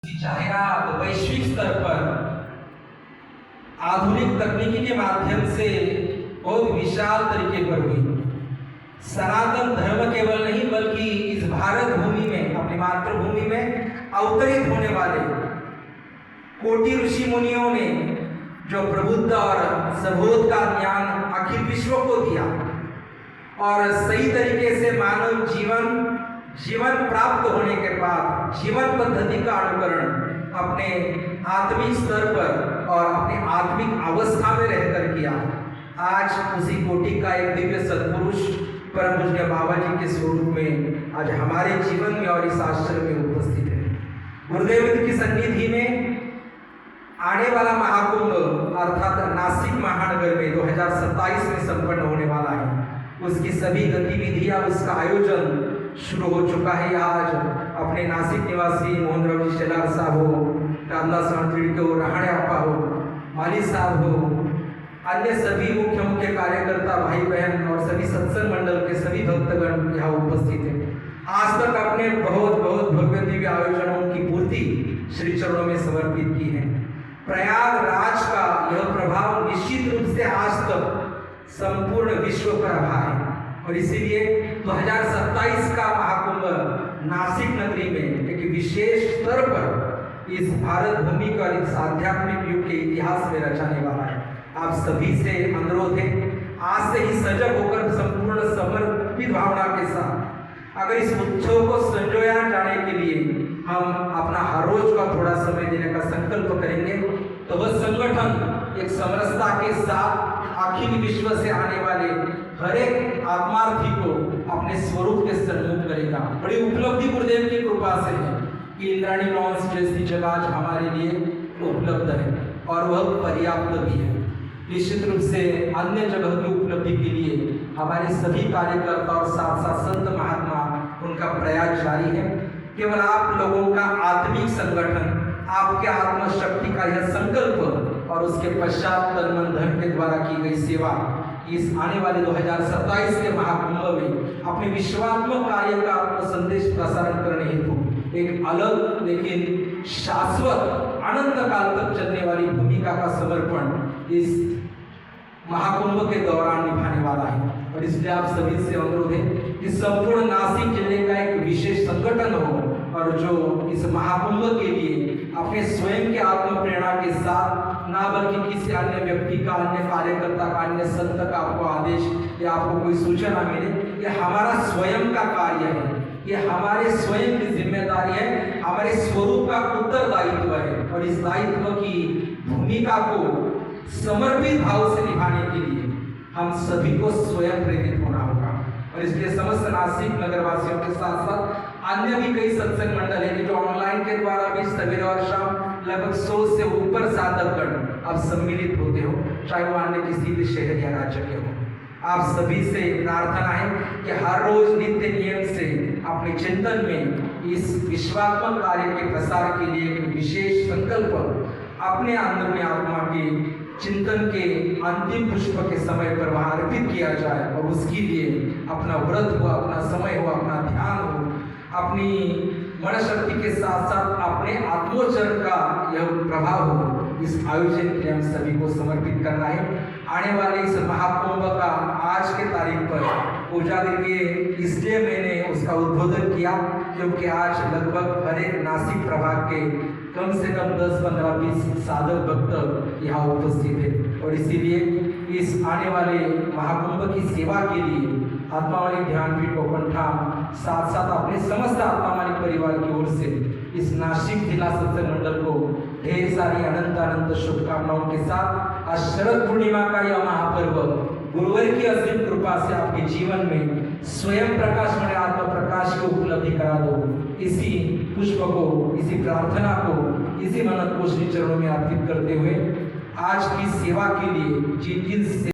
जाहिरात वैश्विक स्तर पर आधुनिक तकनीकी के माध्यम से बहुत विशाल तरीके पर हुई। सनातन धर्म केवल नहीं बल्कि इस भारत भूमि में, अपनी मातृभूमि में अवतरित होने वाले कोटि ऋषि मुनियों ने जो प्रबुद्ध और सबोध का ज्ञान अखिल विश्व को दिया और सही तरीके से मानव जीवन प्राप्त होने के बाद जीवन पद्धति का अनुकरण अपने आत्मिक स्तर पर और अपनी आत्मिक अवस्था में रहकर किया। आज उसी कोटि का एक दिव्य सत्पुरुष परम पूज्य बाबा जी के स्वरूप में आज हमारे जीवन में और इस आश्रम में उपस्थित है। गुरुदेव की सन्निधि में आने वाला महाकुंभ अर्थात नासिक महानगर में 2027 में संपन्न होने वाला है। उसकी सभी गतिविधियां, उसका आयोजन शुरू हो चुका है। आज अपने नासिक निवासी मोहन राव जी शेलार साहब हो, रामदास मंत्री हो, रहाणे अप्पा हो, माली साहब हो, अन्य सभी मुख्य कार्यकर्ता भाई बहन और सभी सत्संग मंडल के सभी भक्तगण यहाँ उपस्थित हैं। आज तक अपने बहुत भव्य दिव्य आयोजनों की पूर्ति श्री चरणों में समर्पित की है। प्रयागराज का यह प्रभाव निश्चित रूप से आज तक संपूर्ण विश्व पर रहा है और इसीलिए 2027 का महाकुंभ नासिक नगरी में एक विशेष स्तर पर इस भारत भूमि का इस आध्यात्मिक युग के इतिहास में रचाने वाला है। आप सभी से अनुरोध है, आज से ही सजग होकर संपूर्ण समर्पित भावना के साथ अगर इस उत्सव को संजोया जाने के लिए हम अपना हर रोज का थोड़ा समय देने का संकल्प करेंगे तो वह संगठन एक समरसता के साथ अखिल विश्व से आने वाले हर एक आत्मार्थी को अपने स्वरूप के सन्मुख करेगा। बड़ी उपलब्धि गुरुदेव की कृपा से है कि इंद्राणी लॉन्स जैसी जगह आज हमारे लिए उपलब्ध है और वह पर्याप्त भी है। निश्चित रूप से अन्य जगह की उपलब्धि के लिए हमारे सभी कार्यकर्ता और साथ साथ संत महात्मा उनका प्रयास जारी है। केवल आप लोगों का आत्मिक संगठन, आपके आत्मशक्ति का यह संकल्प और उसके पश्चात तन मन धन के द्वारा की गई सेवा इस आने वाले 2027 के महाकुंभ में अपने विश्वात्मक कार्य का आत्म संदेश प्रसारण करने हेतु एक अलग लेकिन शाश्वत अनंत काल तक चलने वाली भूमिका का समर्पण इस महाकुंभ के दौरान निभाने वाला है। और इसलिए आप सभी से अनुरोध है कि संपूर्ण नासिक जिले का एक विशेष संगठन हो और जो इस महाकुंभ के लिए अपने स्वयं के आत्म प्रेरणा के साथ ना बल्कि किसी अन्य व्यक्ति का, अन्य कार्यकर्ता का, अन्य संत का आपको आदेश या आपको कोई सूचना मिले, ये हमारा स्वयं का कार्य है, ये हमारे स्वयं की जिम्मेदारी है, हमारे स्वरूप का उत्तरदायित्व है और इस दायित्व की भूमिका को समर्पित भाव से निभाने के लिए हम सभी को स्वयं प्रेरित होना होगा। और इसलिए समस्त नासिक नगरवासियों के साथ साथ अन्य भी कई सत्संग मंडल है जो ऑनलाइन के द्वारा भी सवेरे और शाम लगभग 100 से ऊपर साधकगण आप सम्मिलित होते हो, चाहे वो अन्य किसी भी शहर या राज्य के हो। आप सभी से प्रार्थना है कि हर रोज नित्य नियम से अपने चिंतन में इस विश्वात्मक कार्य के प्रसार के लिए एक विशेष संकल्प अपने अंदरूनी आत्मा के चिंतन के अंतिम पुष्प के समय पर वहां अर्पित किया जाए और उसके लिए अपना व्रत हो, अपना समय हो, अपना ध्यान हो, अपनी मन शक्ति के साथ साथ अपने आत्मोच्चरण का यह प्रभाव हो। इस आयोजन के लिए हम सभी को समर्पित करना है। आने वाले इस महाकुंभ का आज के तारीख पर पूजा करके इसलिए मैंने उसका उद्बोधन किया क्योंकि आज लगभग हर एक नासिक प्रभाग के कम से कम 10, 15, 20 साधक भक्त यहाँ उपस्थित है और इसीलिए इस आने वाले महाकुंभ की सेवा के लिए आत्मावालिक ध्यानपीठ कोकणठा साथ साथ अपने समस्त आत्मावालिक परिवार की ओर से इस नासिक जिला सत्संग मंडल को ढेर सारी अनंत शुभकामनाओं के साथ आज शरद पूर्णिमा का यह महापर्व गुरुवर की असीम कृपा से आपके जीवन में स्वयं प्रकाश में आत्म प्रकाश को उपलब्धि करा दो। इसी पुष्प को, इसी प्रार्थना को, इसी मनन को श्री चरणों में अर्पित करते हुए आज की सेवा के लिए जिन